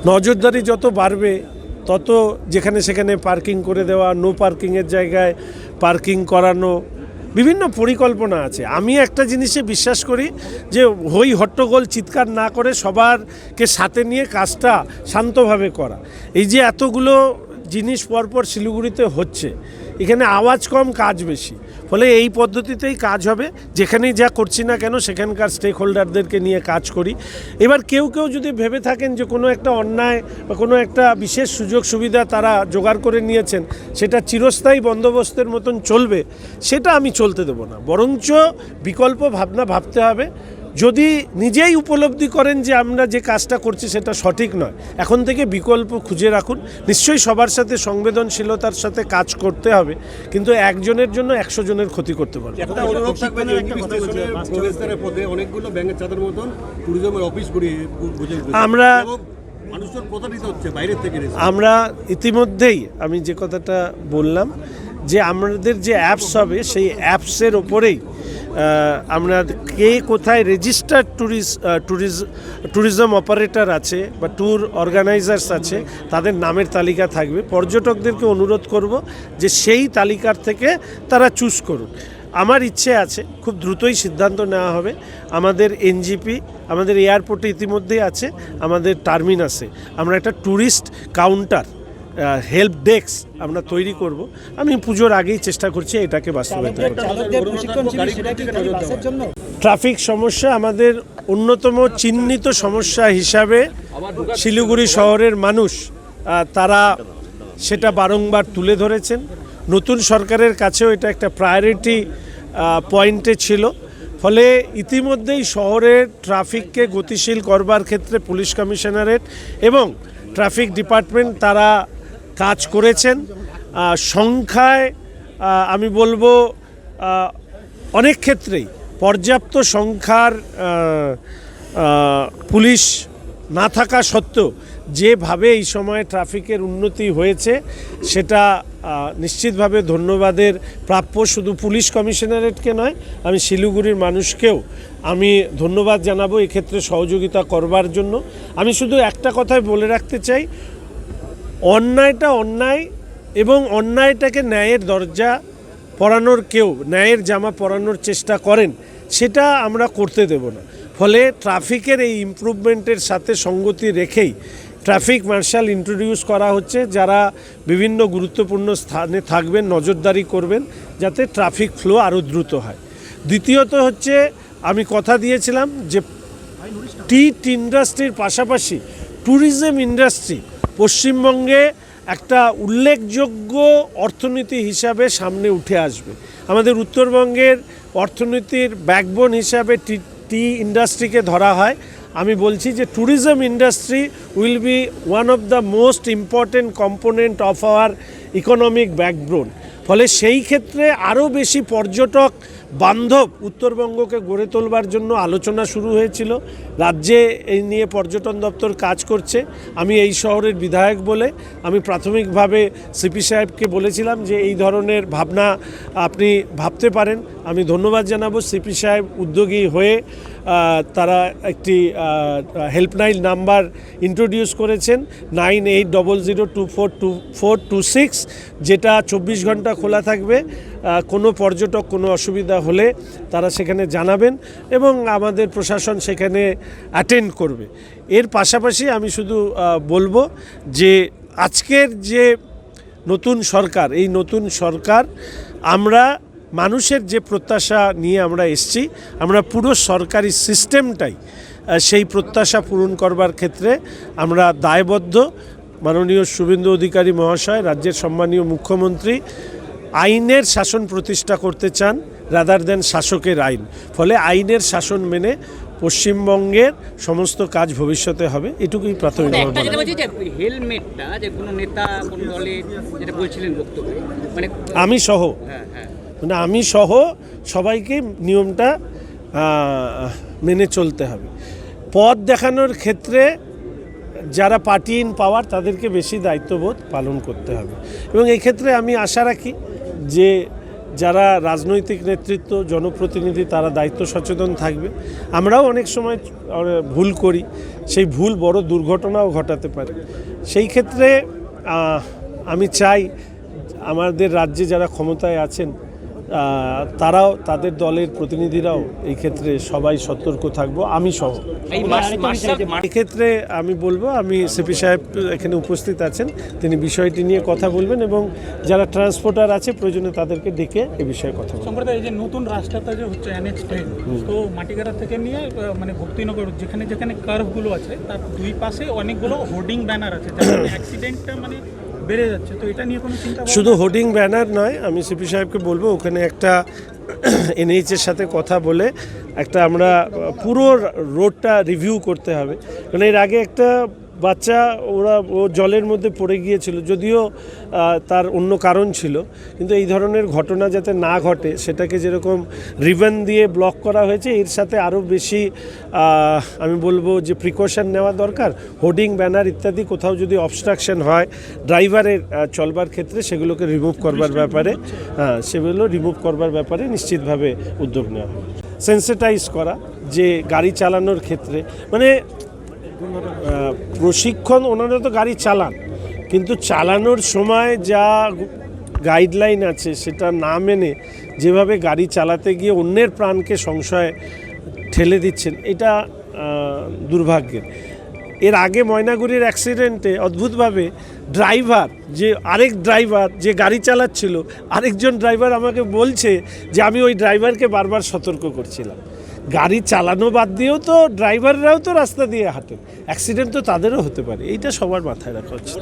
নজরদারি যত বাড়বে তত যেখানে সেখানে পার্কিং করে দেওয়া, নো পার্কিংয়ের জায়গায় পার্কিং করানো, বিভিন্ন পরিকল্পনা আছে। আমি একটা জিনিসে বিশ্বাস করি যে হই হট্টগোল চিৎকার না করে সবারকে সাথে নিয়ে কাজটা শান্তভাবে করা। এই যে এতগুলো জিনিস পরপর শিলিগুড়িতে হচ্ছে, এখানে আওয়াজ কম কাজ বেশি, ফলে এই পদ্ধতিতেই কাজ হবে। যেখানেই যা করছি না কেন সেখানকার স্টেক হোল্ডারদেরকে নিয়ে কাজ করি। এবার কেউ যদি ভেবে থাকেন যে কোনো একটা অন্যায় বা কোনো একটা বিশেষ সুযোগ সুবিধা তারা জোগাড় করে নিয়েছেন, সেটা চিরস্থায়ী বন্দোবস্তের মতন চলবে, সেটা আমি চলতে দেবো না। বরঞ্চ বিকল্প ভাবনা ভাবতে হবে। যদি নিজেই উপলব্ধি করেন যে আমরা যে কাজটা করছি সেটা সঠিক নয়, এখন থেকে বিকল্প খুঁজে রাখুন। নিশ্চয়ই সবার সাথে সংবেদনশীলতার সাথে কাজ করতে হবে, কিন্তু একজনের জন্য 100 জনের ক্ষতি করতে পারবে। আমরা ইতিমধ্যেই আমি যে কথাটা বললাম যে আমাদের যে অ্যাপস হবে সেই অ্যাপসের ওপরেই আমরা কে কোথায় রেজিস্টার্ড ট্যুরিজম অপারেটর আছে বা ট্যুর অর্গানাইজার্স আছে তাদের নামের তালিকা থাকবে। পর্যটকদেরকে অনুরোধ করব যে সেই তালিকার থেকে তারা চুজ করুন। আমার ইচ্ছে আছে খুব দ্রুতই সিদ্ধান্ত নেওয়া হবে। আমাদের এনজিপি আমাদের এয়ারপোর্টে ইতিমধ্যেই আছে, আমাদের টার্মিনাসে আমরা একটা ট্যুরিস্ট কাউন্টার হেল্প ডেস্ক আমরা তৈরি করব। আমি পুজোর আগেই চেষ্টা করছি এটাকে বাস্তবায়িত করতে। ট্রাফিক সমস্যা আমাদের অন্যতম চিহ্নিত সমস্যা হিসাবে শিলিগুড়ি শহরের মানুষ তারা সেটা বারংবার তুলে ধরেছেন। নতুন সরকারের কাছেও এটা একটা প্রায়োরিটি পয়েন্টে ছিল। ফলে ইতিমধ্যেই শহরের ট্রাফিককে গতিশীল করবার ক্ষেত্রে পুলিশ কমিশনারেট এবং ট্রাফিক ডিপার্টমেন্ট তারা কাজ করেছেন। সংখ্যায় আমি বলবো অনেক ক্ষেত্রেই পর্যাপ্ত সংখ্যার পুলিশ না থাকা সত্ত্বেও যেভাবে এই সময়ে ট্রাফিকের উন্নতি হয়েছে সেটা নিশ্চিতভাবে ধন্যবাদের প্রাপ্য। শুধু পুলিশ কমিশনারেটকে নয়, আমি শিলিগুড়ির মানুষকেও আমি ধন্যবাদ জানাবো এক্ষেত্রে সহযোগিতা করবার জন্য। আমি শুধু একটা কথাই বলে রাখতে চাই, অন্যায়টা অন্যায় এবং অন্যায়টাকে ন্যায়ের দরজা পরানোর কেউ ন্যায়ের জামা পরানোর চেষ্টা করেন, সেটা আমরা করতে দেব না। ফলে ট্রাফিকের এই ইমপ্রুভমেন্টের সাথে সঙ্গতি রেখেই ট্রাফিক মার্শাল ইন্ট্রোডিউস করা হচ্ছে, যারা বিভিন্ন গুরুত্বপূর্ণ স্থানে থাকবেন, নজরদারি করবেন যাতে ট্রাফিক ফ্লো আরও দ্রুত হয়। দ্বিতীয়ত হচ্ছে আমি কথা দিয়েছিলাম যে টিট ইন্ডাস্ট্রির পাশাপাশি ট্যুরিজম ইন্ডাস্ট্রি পশ্চিমবঙ্গে একটা উল্লেখযোগ্য অর্থনীতি হিসাবে সামনে উঠে আসবে। আমাদের উত্তরবঙ্গের অর্থনীতির ব্যাকবোন হিসাবে টি ইন্ডাস্ট্রিকে ধরা হয়। আমি বলছি যে tourism industry will be one of the most important component of our economic backbone. ফলে সেই ক্ষেত্রে আরও বেশি পর্যটক বান্ধব উত্তরবঙ্গকে গড়ে তোলবার জন্য আলোচনা শুরু হয়েছিল। রাজ্যে এই নিয়ে পর্যটন দপ্তর কাজ করছে। আমি এই শহরের বিধায়ক বলে আমি প্রাথমিকভাবে সিপি সাহেবকে বলেছিলাম যে এই ধরনের ভাবনা আপনি ভাবতে পারেন। আমি ধন্যবাদ জানাবো সিপি সাহেব উদ্যোগী হয়ে তারা একটি হেল্পলাইন নাম্বার ইন্ট্রোডিউস করেছেন 9800242426, যেটা 24 ঘন্টা খোলা থাকবে। কোনো পর্যটক কোনো অসুবিধা হলে তারা সেখানে জানাবেন এবং আমাদের প্রশাসন সেখানে অ্যাটেন্ড করবে। এর পাশাপাশি আমি শুধু বলবো যে আজকের যে নতুন সরকার, এই নতুন সরকার আমরা মানুষের যে প্রত্যাশা নিয়ে আমরা এসেছি, আমরা পুরো সরকারি সিস্টেমটাই সেই প্রত্যাশা পূরণ করবার ক্ষেত্রে আমরা দায়বদ্ধ। মাননীয় শুভেন্দু অধিকারী মহাশয়, রাজ্যের সম্মানীয় মুখ্যমন্ত্রী আইনের শাসন প্রতিষ্ঠা করতে চান রাদার দেন শাসকের আইন। ফলে আইনের শাসন মেনে পশ্চিমবঙ্গের সমস্ত কাজ ভবিষ্যতে হবে, এটুকুই প্রাথমিক। আমি সহ সবাইকে নিয়মটা মেনে চলতে হবে। পথ দেখানোর ক্ষেত্রে যারা পার্টি ইন পাওয়ার তাদেরকে বেশি দায়িত্ববোধ পালন করতে হবে এবং এই ক্ষেত্রে আমি আশা রাখি যে যারা রাজনৈতিক নেতৃত্ব জনপ্রতিনিধি তারা দায়িত্ব সচেতন থাকবে। আমরাও অনেক সময় ভুল করি, সেই ভুল বড় দুর্ঘটনাও ঘটাতে পারে। সেই ক্ষেত্রে আমি চাই আমাদের রাজ্যে যারা ক্ষমতায় আছেন তারাও, তাদের দলের প্রতিনিধিরাও এই ক্ষেত্রে সবাই সতর্ক থাকবো, আমি সহ। এক্ষেত্রে আমি বলবো, আমি সিপি সাহেব এখানে উপস্থিত আছেন, তিনি বিষয়টি নিয়ে কথা বলবেন এবং যারা ট্রান্সপোর্টার আছে প্রয়োজনে তাদেরকে ডেকে এ বিষয়ে কথা বলবেন। সম্প্রদায় এই যে নতুন রাস্তাটা যে হচ্ছে NH10, তো মাটিগাড়া থেকে নিয়ে মানে ভক্তিনগর যেখানে যেখানে কার্ভগুলো আছে তার দুই পাশে অনেকগুলো হোর্ডিং ব্যানার আছে, যার অ্যাক্সিডেন্টটা মানে বেড়ে যাচ্ছে। তো এটা নিয়ে কোনো চিন্তা শুধু হোর্ডিং ব্যানার নয়, আমি সিপি সাহেবকে বলবো ওখানে একটা NH-এর সাথে কথা বলে একটা আমরা পুরো রোডটা রিভিউ করতে হবে। কারণ এর আগে একটা বাচ্চা ও জলের মধ্যে পড়ে গিয়েছিল, যদিও তার অন্য কারণ ছিল, কিন্তু এই ধরনের ঘটনা যাতে না ঘটে সেটাকে যেরকম রিবন দিয়ে ব্লক করা হয়েছে, এর সাথে আরও বেশি আমি বলবো যে প্রিকশন নেওয়া দরকার। হোর্ডিং ব্যানার ইত্যাদি কোথাও যদি অবস্ট্রাকশন হয় ড্রাইভারের চলবার ক্ষেত্রে সেগুলোকে রিমুভ করবার ব্যাপারে সেগুলো রিমুভ করবার ব্যাপারে নিশ্চিতভাবে উদ্যোগ নেওয়া হবে। সেন্সিটাইজ করা যে গাড়ি চালানোর ক্ষেত্রে মানে প্রশিক্ষণ, ওনারা তো গাড়ি চালান কিন্তু চালানোর সময় যা গাইডলাইন আছে সেটা না মেনে যেভাবে গাড়ি চালাতে গিয়ে অন্যের প্রাণকে সংশয়ে ঠেলে দিচ্ছেন, এটা দুর্ভাগ্যের। এর আগে ময়নাগুড়ির অ্যাক্সিডেন্টে অদ্ভুতভাবে ড্রাইভার আরেক ড্রাইভার যে গাড়ি চালাচ্ছিল, আরেকজন ড্রাইভার আমাকে বলছে যে আমি ওই ড্রাইভারকে বারবার সতর্ক করছিলাম। গাড়ি চালানো বাদ দিয়েও তো ড্রাইভাররাও তো রাস্তা দিয়ে হাঁটেন, অ্যাক্সিডেন্ট তো তাদেরও হতে পারে, এইটা সবার মাথায় রাখা উচিত।